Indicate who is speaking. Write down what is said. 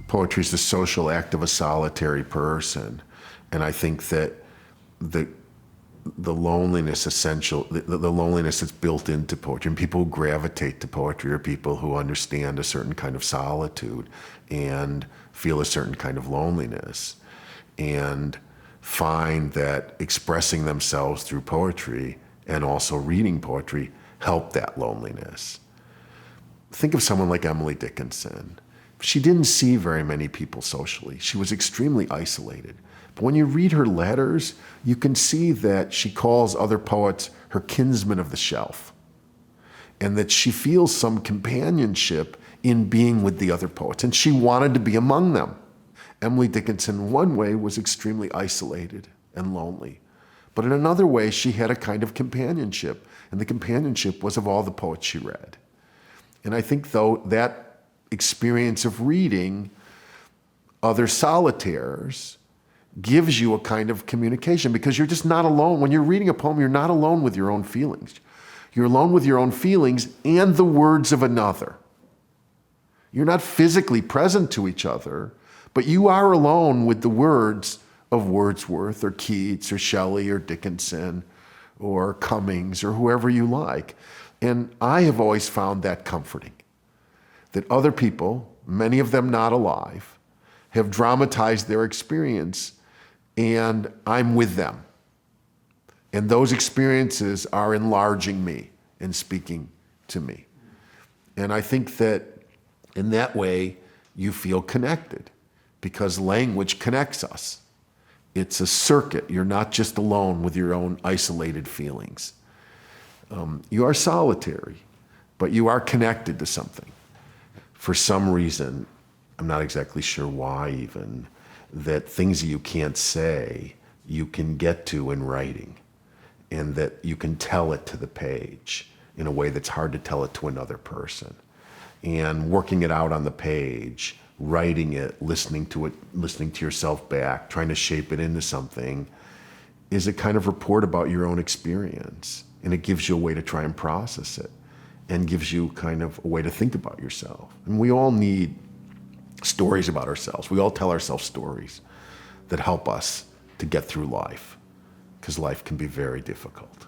Speaker 1: Poetry is the social act of a solitary person. And I think that the loneliness the loneliness that's built into poetry, and people who gravitate to poetry are people who understand a certain kind of solitude and feel a certain kind of loneliness and find that expressing themselves through poetry and also reading poetry help that loneliness. Think of someone like Emily Dickinson. She didn't see very many people socially. She was extremely isolated. But when you read her letters, you can see that she calls other poets her kinsmen of the shelf, and that she feels some companionship in being with the other poets, and she wanted to be among them. Emily Dickinson, in one way, was extremely isolated and lonely. But in another way, she had a kind of companionship, and the companionship was of all the poets she read. And I think, though, that experience of reading other solitaires gives you a kind of communication, because you're just not alone. When you're reading a poem, you're not alone with your own feelings. You're alone with your own feelings and the words of another. You're not physically present to each other, but you are alone with the words of Wordsworth or Keats or Shelley or Dickinson or Cummings or whoever you like. And I have always found that comforting, that other people, many of them not alive, have dramatized their experience, and I'm with them. And those experiences are enlarging me and speaking to me. And I think that in that way, you feel connected, because language connects us. It's a circuit. You're not just alone with your own isolated feelings. You are solitary, but you are connected to something. For some reason, I'm not exactly sure why even, that things that you can't say, you can get to in writing, and that you can tell it to the page in a way that's hard to tell it to another person. And working it out on the page, writing it, listening to yourself back, trying to shape it into something, is a kind of report about your own experience. And it gives you a way to try and process it, and gives you kind of a way to think about yourself. And we all need stories about ourselves. We all tell ourselves stories that help us to get through life, because life can be very difficult.